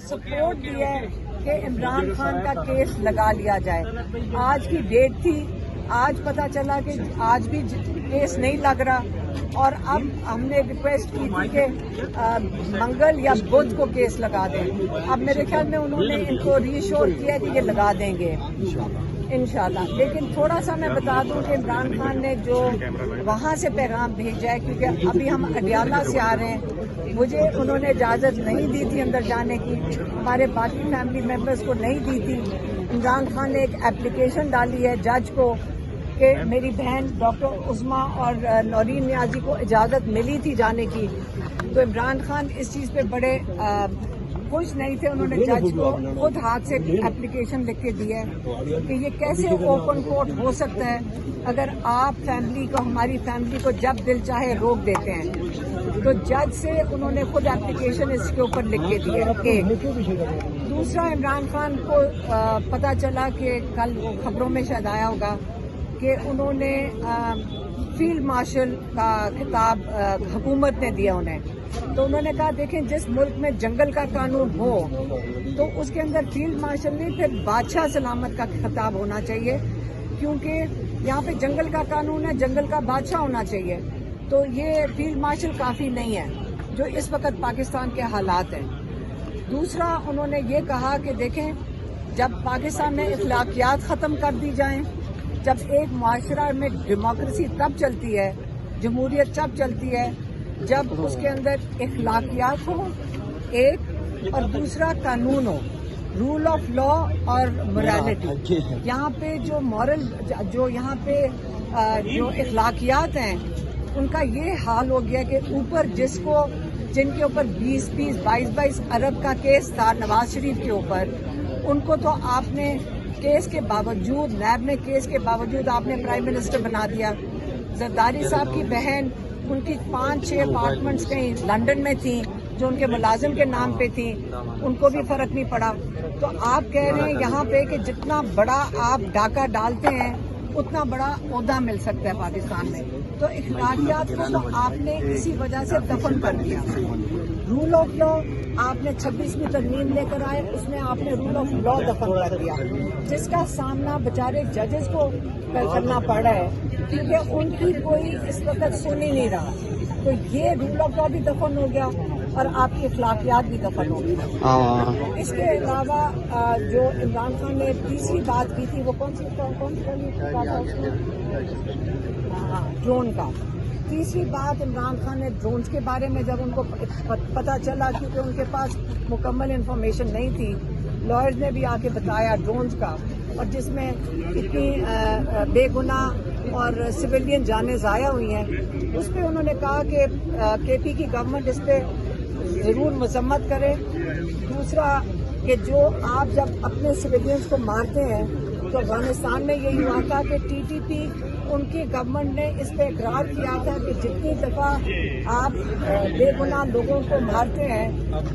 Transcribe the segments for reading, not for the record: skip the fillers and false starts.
Support دی ہے کہ عمران خان کا کیس لگا لیا جائے. آج کی ڈیٹ تھی, آج پتہ چلا کہ آج بھی کیس نہیں لگ رہا, اور اب ہم نے ریکویسٹ کی تھی کہ منگل یا بدھ کو کیس لگا دیں. اب میرے خیال میں انہوں نے ان کو ری ایشور کیا کہ یہ لگا دیں گے انشاءاللہ. لیکن تھوڑا سا میں بتا دوں کہ عمران خان نے جو وہاں سے پیغام بھیجا ہے, کیونکہ ابھی ہم اڈیالہ سے آ رہے ہیں, مجھے انہوں نے اجازت نہیں دی تھی اندر جانے کی, ہمارے باقی فیملی ممبرز کو نہیں دی تھی. عمران خان نے ایک اپلیکیشن ڈالی ہے جج کو کہ میری بہن ڈاکٹر عظمیٰ اور نورین نیازی کو اجازت ملی تھی جانے کی. تو عمران خان اس چیز پہ بڑے خوش نہیں تھے. انہوں نے جج کو خود ہاتھ سے اپلیکیشن لکھ کے دی ہے کہ یہ کیسے اوپن کورٹ ہو سکتا ہے اگر آپ فیملی کو, ہماری فیملی کو جب دل چاہے روک دیتے ہیں. تو جج سے انہوں نے خود اپلیکیشن اس کے اوپر لکھ کے دی ہے. دوسرا, عمران خان کو پتہ چلا کہ کل وہ خبروں میں شاید آیا ہوگا کہ انہوں نے فیلڈ مارشل کا خطاب حکومت نے دیا انہیں. تو انہوں نے کہا دیکھیں, جس ملک میں جنگل کا قانون ہو تو اس کے اندر فیلڈ مارشل نہیں, پھر بادشاہ سلامت کا خطاب ہونا چاہیے, کیونکہ یہاں پہ جنگل کا قانون ہے, جنگل کا بادشاہ ہونا چاہیے. تو یہ فیلڈ مارشل کافی نہیں ہے جو اس وقت پاکستان کے حالات ہیں. دوسرا, انہوں نے یہ کہا کہ دیکھیں, جب پاکستان میں اخلاقیات ختم کر دی جائیں, جب ایک معاشرہ میں ڈیموکریسی تب چلتی ہے, جمہوریت تب چلتی ہے جب اس کے اندر اخلاقیات ہو ایک, اور دوسرا قانون ہو, رول آف لا اور موریلٹی. یہاں پہ جو جو یہاں پہ جو اخلاقیات ہیں ان کا یہ حال ہو گیا کہ اوپر جن کے اوپر 20-22 ارب کا کیس تھا نواز شریف کے اوپر, ان کو تو آپ نے کیس کے باوجود, نیب نے کیس کے باوجود آپ نے پرائم منسٹر بنا دیا. زرداری صاحب کی بہن, ان کی 5-6 اپارٹمنٹس کہیں لندن میں تھیں جو ان کے ملازم کے نام پہ تھیں, ان کو بھی فرق نہیں پڑا. تو آپ کہہ رہے ہیں یہاں پہ کہ جتنا بڑا آپ ڈاکہ ڈالتے ہیں اتنا بڑا عہدہ مل سکتا ہے پاکستان میں. تو اخلاقیات کو تو آپ نے اسی وجہ سے دفن کر دیا. رول آف لا آپ نے 26ویں ترمیم لے کر آئے, اس میں آپ نے رول آف لا دفن کر دیا, جس کا سامنا بیچارے ججز کو کرنا پڑ رہا ہے کیونکہ ان کی کوئی اس وقت سن ہی نہیں رہا. تو یہ رول آف لا بھی دفن ہو گیا اور آپ کی اخلاقیات بھی دفن ہو گئی. اس کے علاوہ جو عمران خان نے تیسری بات کی تھی, وہ کون سی بات ہے, ڈرون کا. تیسری بات, عمران خان نے ڈرونز کے بارے میں جب ان کو پتہ چلا, کیونکہ ان کے پاس مکمل انفارمیشن نہیں تھی, لائرز نے بھی آ کے بتایا ڈرونز کا, اور جس میں اتنی بے گناہ اور سویلین جانیں ضائع ہوئی ہیں, اس پہ انہوں نے کہا کہ کے پی کی گورنمنٹ اس پہ ضرور مذمت کرے. دوسرا کہ جو آپ جب اپنے سویلینز کو مارتے ہیں, تو افغانستان میں یہی ہوا تھا کہ ٹی ٹی پی, ان کی گورنمنٹ نے اس پہ اقرار کیا تھا کہ جتنی دفعہ آپ بے گناہ لوگوں کو مارتے ہیں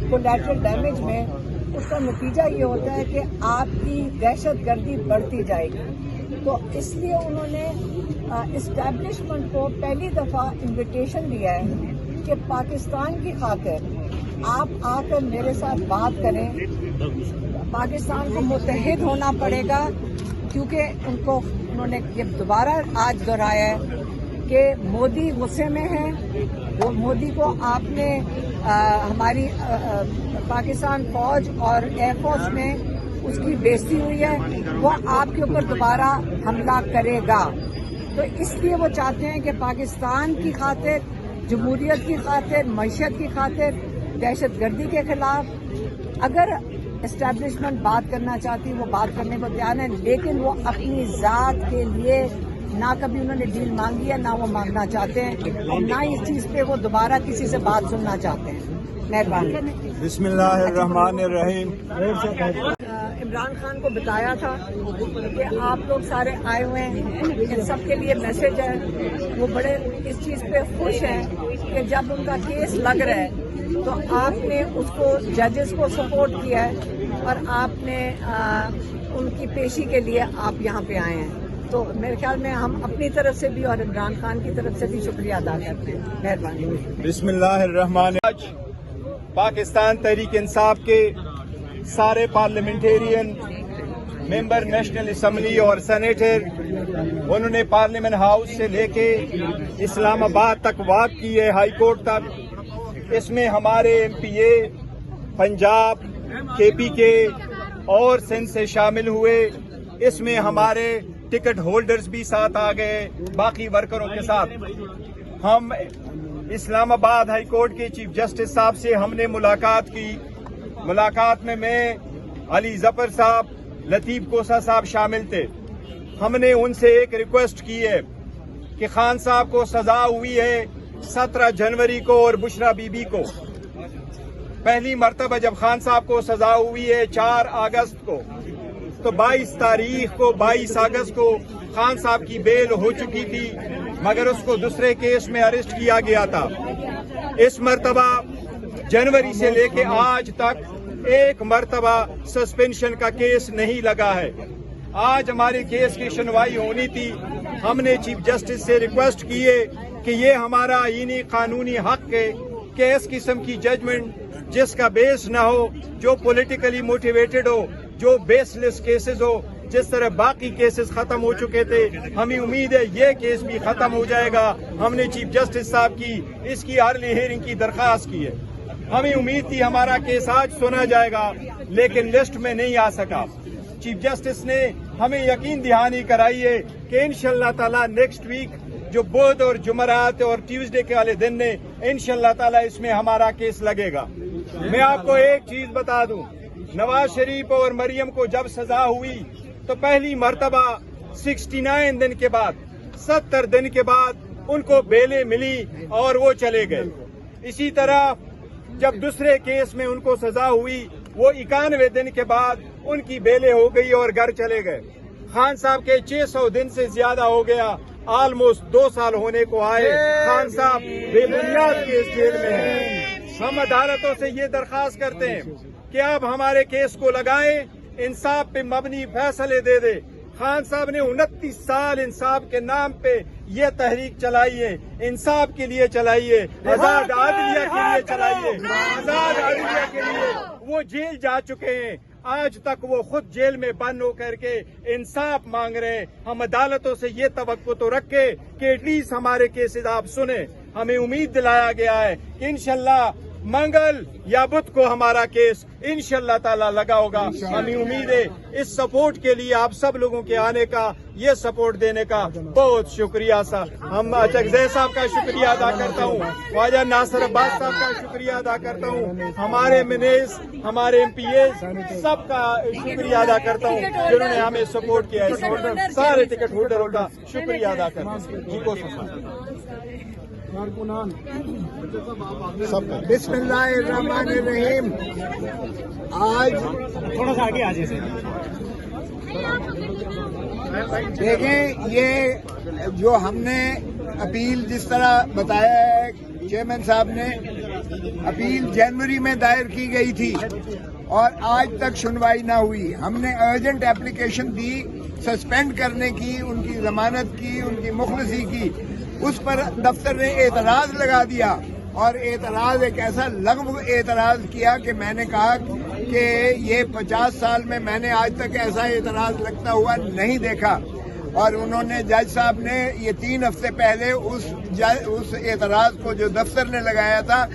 کولیٹرل ڈیمیج میں, اس کا نتیجہ یہ ہوتا ہے کہ آپ کی دہشت گردی بڑھتی جائے گی. تو اس لیے انہوں نے اسٹیبلشمنٹ کو پہلی دفعہ انویٹیشن دیا ہے کہ پاکستان کی خاطر آپ آ کر میرے ساتھ بات کریں. پاکستان کو متحد ہونا پڑے گا, کیونکہ انہوں نے یہ دوبارہ آج دہرایا ہے کہ مودی غصے میں ہے. وہ مودی کو آپ نے ہماری پاکستان فوج اور ایئر فورس میں اس کی بےزتی ہوئی ہے, وہ آپ کے اوپر دوبارہ حملہ کرے گا. تو اس لیے وہ چاہتے ہیں کہ پاکستان کی خاطر, جمہوریت کی خاطر, معیشت کی خاطر, دہشت گردی کے خلاف اگر اسٹیبلشمنٹ بات کرنا چاہتی, وہ بات کرنے کو تیار ہے, لیکن وہ اپنی ذات کے لیے نہ کبھی انہوں نے ڈیل مانگی ہے, نہ وہ مانگنا چاہتے ہیں, اور نہ اس چیز پہ وہ دوبارہ کسی سے بات سننا چاہتے ہیں. مہربانی. بسم اللہ الرحمن الرحیم. عمران خان کو بتایا تھا کہ آپ لوگ سارے آئے ہوئے ہیں, ان سب کے لیے میسج ہے. وہ بڑے اس چیز پہ خوش ہیں کہ جب ان کا کیس لگ رہا ہے تو آپ نے اس کو, ججز کو سپورٹ کیا ہے, اور آپ نے ان کی پیشی کے لیے آپ یہاں پہ آئے ہیں. تو میرے خیال میں ہم اپنی طرف سے بھی اور عمران خان کی طرف سے بھی شکریہ ادا کرتے ہیں. مہربانی. بسم اللہ الرحمن. آج پاکستان تحریک انصاف کے سارے پارلیمنٹیرین ممبر نیشنل اسمبلی اور سینیٹر، انہوں نے پارلیمنٹ ہاؤس سے لے کے اسلام آباد تک واک کی ہے، ہائی کورٹ تک۔ اس میں ہمارے ایم پی اے پنجاب، کے پی کے اور سندھ سے شامل ہوئے۔ اس میں ہمارے ٹکٹ ہولڈرز بھی ساتھ آ گئے باقی ورکروں کے ساتھ۔ ہم اسلام آباد ہائی کورٹ کے چیف جسٹس صاحب سے ہم نے ملاقات کی۔ ملاقات میں علی ظفر صاحب، لطیف کوسا صاحب شامل تھے۔ ہم نے ان سے ایک ریکویسٹ کی ہے کہ خان صاحب کو سزا ہوئی ہے 17 جنوری کو اور بشرا بی بی کو۔ پہلی مرتبہ جب خان صاحب کو سزا ہوئی ہے 4 اگست کو، تو 22 تاریخ کو 22 اگست کو خان صاحب کی بیل ہو چکی تھی، مگر اس کو دوسرے کیس میں اریسٹ کیا گیا تھا۔ اس مرتبہ جنوری سے لے کے آج تک ایک مرتبہ سسپینشن کا کیس نہیں لگا ہے۔ آج ہمارے کیس کی سنوائی ہونی تھی۔ ہم نے چیف جسٹس سے ریکویسٹ کی ہے کہ یہ ہمارا آئینی قانونی حق ہے کہ اس قسم کی ججمنٹ جس کا بیس نہ ہو، جو پولیٹیکلی موٹیویٹڈ ہو، جو بیس لیس کیسز ہو، جس طرح باقی کیسز ختم ہو چکے تھے، ہمیں امید ہے یہ کیس بھی ختم ہو جائے گا۔ ہم نے چیف جسٹس صاحب کی اس کی ارلی ہیئرنگ کی درخواست کی ہے۔ ہمیں امید تھی ہمارا کیس آج سنا جائے گا، لیکن لسٹ میں نہیں آ سکا۔ چیف جسٹس نے ہمیں یقین دہانی کرائی ہے کہ انشاءاللہ تعالی نیکسٹ ویک جو بدھ اور جمعرات اور ٹیوزڈے کے والے دن نے انشاءاللہ تعالی اس میں ہمارا کیس لگے گا۔ میں آپ کو ایک چیز بتا دوں، نواز شریف اور مریم کو جب سزا ہوئی تو پہلی مرتبہ 69 دن کے بعد، 70 دن کے بعد ان کو بیلیں ملی اور وہ چلے گئے۔ اسی طرح جب دوسرے کیس میں ان کو سزا ہوئی، وہ 91 دن کے بعد ان کی بیلیں ہو گئی اور گھر چلے گئے۔ خان صاحب کے 600 دن سے زیادہ ہو گیا، آلموسٹ 2 سال ہونے کو آئے، خان صاحب بے بنیاد کیس جیل میں ہیں۔ ہم عدالتوں سے یہ درخواست کرتے ہیں کہ آپ ہمارے کیس کو لگائیں، انصاف پہ مبنی فیصلے دے دے۔ خان صاحب نے 29 سال انصاف کے نام پہ یہ تحریک چلائی ہے، انصاف کے لیے چلائی ہے، آزاد عدلیہ کے لیے چلائی ہے، آزاد عدلیہ کے لیے وہ جیل جا چکے ہیں۔ آج تک وہ خود جیل میں بند ہو کر کے انصاف مانگ رہے ہیں۔ ہم عدالتوں سے یہ توقع تو رکھے کہ ایٹ لیسٹ ہمارے کیسز آپ سنیں۔ ہمیں امید دلایا گیا ہے کہ انشاءاللہ منگل یا بدھ کو ہمارا کیس انشاءاللہ تعالی لگا ہوگا۔ ہمیں امید ہے۔ اس سپورٹ کے لیے آپ سب لوگوں کے آنے کا، یہ سپورٹ دینے کا بہت شکریہ سا۔ ہم چکزئی صاحب کا شکریہ ادا کرتا ہوں، خواجہ ناصر عباس صاحب کا شکریہ ادا کرتا ہوں، ہمارے منیز، ہمارے ایم پی اے سب کا شکریہ ادا کرتا ہوں جنہوں نے ہمیں سپورٹ کیا ہے۔ سارے ٹکٹ ہولڈروں کا شکریہ ادا کرتا ہوں۔ بسم اللہ الرحمن الرحیم۔ آج تھوڑا سا آگے آ جائے۔ دیکھیں، یہ جو ہم نے اپیل جس طرح بتایا ہے چیئرمین صاحب نے، اپیل جنوری میں دائر کی گئی تھی اور آج تک سنوائی نہ ہوئی۔ ہم نے ارجنٹ اپلیکیشن دی سسپینڈ کرنے کی، ان کی ضمانت کی، ان کی مخلصی کی۔ اس پر دفتر نے اعتراض لگا دیا، اور اعتراض ایک ایسا لغو اعتراض کیا کہ میں نے کہا کہ یہ 50 سال میں نے آج تک ایسا اعتراض لگتا ہوا نہیں دیکھا۔ اور انہوں نے، جج صاحب نے یہ 3 ہفتے پہلے اس اعتراض کو جو دفتر نے لگایا تھا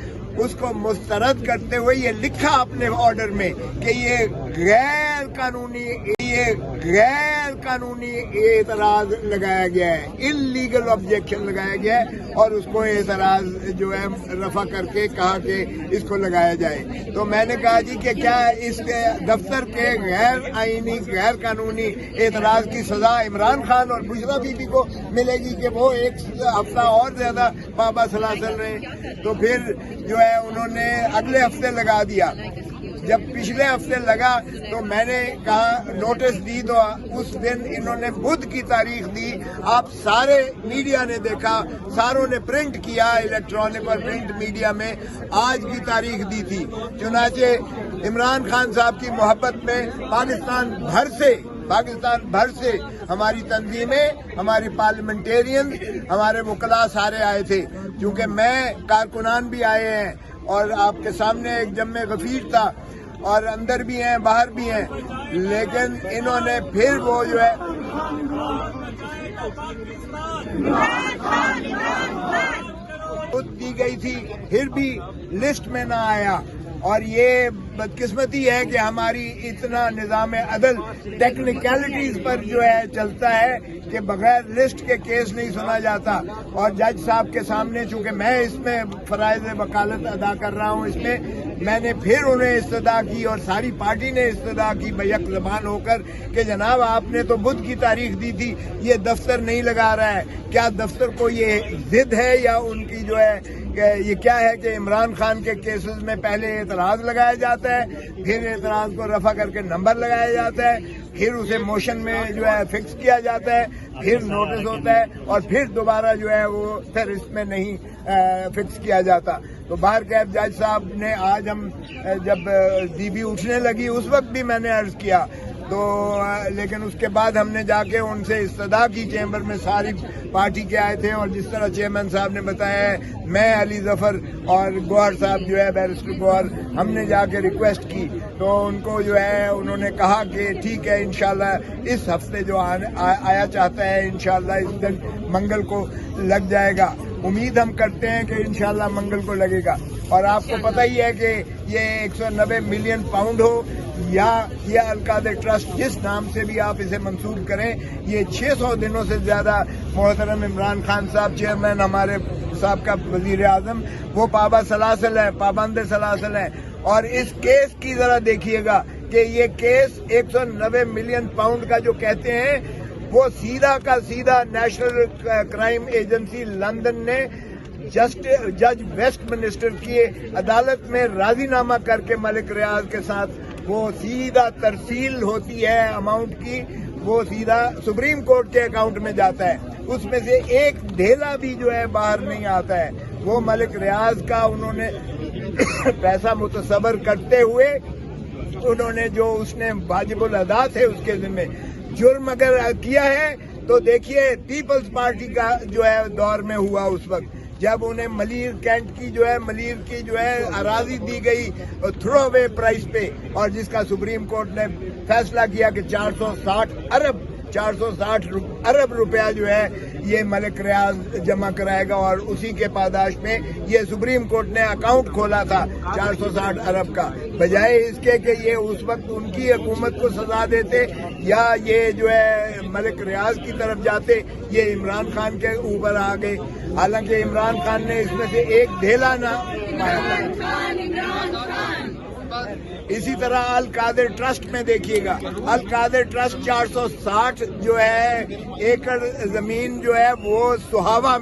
اس کو مسترد کرتے ہوئے یہ لکھا اپنے آرڈر میں کہ یہ غیر قانونی اعتراض لگایا گیا ہے، انلیگل آبجیکشن لگایا گیا ہے، اور اس کو اعتراض جو ہے رفع کر کے کہا کہ اس کو لگایا جائے۔ تو میں نے کہا جی کہ کیا اس دفتر کے غیر آئینی، غیر قانونی اعتراض کی سزا عمران خان اور بشرا بی بی کو ملے گی کہ وہ 1 ہفتہ اور زیادہ بابا سلاسل رہے؟ تو پھر جو ہے انہوں نے اگلے ہفتے لگا دیا۔ جب پچھلے ہفتے لگا تو میں نے کہا نوٹس دی، تو اس دن انہوں نے بدھ کی تاریخ دی۔ آپ سارے میڈیا نے دیکھا، ساروں نے پرنٹ کیا، الیکٹرانک اور پرنٹ میڈیا میں آج کی تاریخ دی تھی۔ چنانچہ عمران خان صاحب کی محبت میں پاکستان بھر سے ہماری تنظیمیں، ہماری پارلیمنٹیرین، ہمارے وکلاء سارے آئے تھے۔ چونکہ میں کارکنان بھی آئے ہیں اور آپ کے سامنے ایک جمع غفیر تھا، اور اندر بھی ہیں باہر بھی ہیں، لیکن انہوں نے پھر وہ جو ہے دی گئی تھی پھر بھی لسٹ میں نہ آیا، اور یہ بدقسمتی ہے کہ ہماری اتنا نظام عدل ٹیکنیکلٹیز پر جو ہے چلتا ہے کہ بغیر لسٹ کے کیس نہیں سنا جاتا، اور جج صاحب کے سامنے چونکہ میں اس میں فرائض وکالت ادا کر رہا ہوں، اس میں نے پھر انہیں استدعا کی اور ساری پارٹی نے استدعا کی بیک زبان ہو کر کہ جناب آپ نے تو بدھ کی تاریخ دی تھی، یہ دفتر نہیں لگا رہا ہے، کیا دفتر کو یہ ضد ہے یا ان کی جو ہے یہ کیا ہے کہ عمران خان کے کیسز میں پہلے اعتراض لگایا جاتا ہے، پھر اعتراض کو رفع کر کے نمبر لگایا جاتا ہے، پھر اسے موشن میں جو ہے فکس کیا جاتا ہے، پھر نوٹس ہوتا ہے، اور پھر دوبارہ جو ہے وہ پھر اس میں نہیں فکس کیا جاتا۔ تو باہر کیب جج صاحب نے آج ہم جب ڈی بی اٹھنے لگی اس وقت بھی میں نے عرض کیا، تو لیکن اس کے بعد ہم نے جا کے ان سے استدعا کی، چیمبر میں ساری پارٹی کے آئے تھے، اور جس طرح چیئرمین صاحب نے بتایا ہے، میں علی ظفر اور گوہر صاحب جو ہے بیرسٹر گوہر، ہم نے جا کے ریکویسٹ کی، تو ان کو جو ہے انہوں نے کہا کہ ٹھیک ہے انشاءاللہ اس ہفتے جو آیا چاہتا ہے انشاءاللہ اس دن منگل کو لگ جائے گا، امید ہم کرتے ہیں کہ انشاءاللہ منگل کو لگے گا۔ اور آپ کو پتہ ہی ہے کہ یہ 190 ملین پاؤنڈ ہو یا یہ القادر ٹرسٹ، جس نام سے بھی آپ اسے منسوب کریں، یہ 600 دنوں سے زیادہ محترم عمران خان صاحب چیئرمین ہمارے صاحب کا وزیر اعظم، وہ پابند سلاسل ہے، اور اس کیس کی ذرا دیکھیے گا کہ یہ کیس 190 ملین پاؤنڈ کا جو کہتے ہیں، وہ سیدھا کا سیدھا نیشنل کرائم ایجنسی لندن نے جج ویسٹ منسٹر کی عدالت میں راضی نامہ کر کے ملک ریاض کے ساتھ وہ سیدھا ترسیل ہوتی ہے اماؤنٹ کی، وہ سیدھا سپریم کورٹ کے اکاؤنٹ میں جاتا ہے، اس میں سے ایک ڈھیلا بھی جو ہے باہر نہیں آتا ہے، وہ ملک ریاض کا انہوں نے پیسہ متصور کرتے ہوئے انہوں نے جو اس نے واجب الادا تھے اس کے ذمہ جرم اگر کیا ہے، تو دیکھیے پیپلز پارٹی کا جو ہے دور میں ہوا اس وقت، جب انہیں ملیر کینٹ کی جو ہے اراضی دی گئی تھرو اوے پرائز پہ، اور جس کا سپریم کورٹ نے فیصلہ کیا کہ 460 ارب روپیہ جو ہے یہ ملک ریاض جمع کرائے گا، اور اسی کے پاداش میں یہ سپریم کورٹ نے اکاؤنٹ کھولا تھا 460 ارب کا، بجائے اس کے کہ یہ اس وقت ان کی حکومت کو سزا دیتے یا یہ جو ہے ملک ریاض کی طرف جاتے، یہ عمران خان کے اوپر آ گئے، حالانکہ عمران خان نے اس میں سے ایک ڈھیلا نہ پایا۔ اسی طرح القادر ٹرسٹ میں دیکھیے گا، القادر ٹرسٹ 460 جو ہے ایکڑ زمین جو ہے وہ سہاوا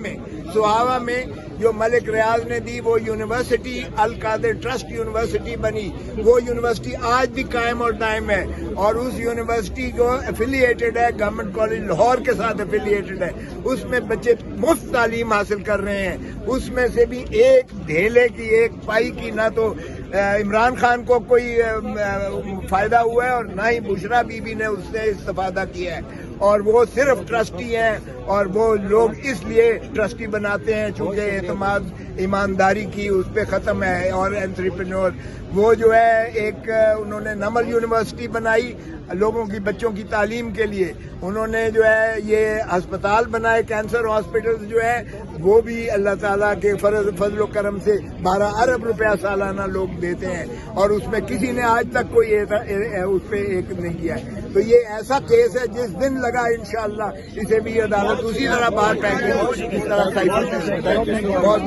میں جو ملک ریاض نے دی، وہ یونیورسٹی القادر ٹرسٹ یونیورسٹی بنی، وہ یونیورسٹی آج بھی قائم اور دائم ہے، اور اس یونیورسٹی جو افیلیٹڈ ہے گورنمنٹ کالج لاہور کے ساتھ افیلیٹڈ ہے، اس میں بچے مفت تعلیم حاصل کر رہے ہیں، اس میں سے بھی ایک ڈھیلے کی ایک پائی کی نہ تو عمران خان کو کوئی فائدہ ہوا ہے اور نہ ہی بشرا بی بی نے اس سے استفادہ کیا ہے، اور وہ صرف ٹرسٹی ہیں، اور وہ لوگ اس لیے ٹرسٹی بناتے ہیں چونکہ اعتماد ایمانداری کی اس پہ ختم ہے، اور انٹرپرینور وہ جو ہے ایک انہوں نے نمل یونیورسٹی بنائی لوگوں کی بچوں کی تعلیم کے لیے، انہوں نے جو ہے یہ ہسپتال بنائے، کینسر ہاسپٹل جو ہے وہ بھی اللہ تعالیٰ کے فضل و کرم سے 12 ارب روپیہ سالانہ لوگ دیتے ہیں، اور اس میں کسی نے آج تک کوئی اس پہ ایک نہیں کیا ہے۔ تو یہ ایسا کیس ہے جس دن لگا انشاءاللہ اسے بھی عدالت اسی طرح باہر پھینک دے گی جس طرح سائیکل سے بہت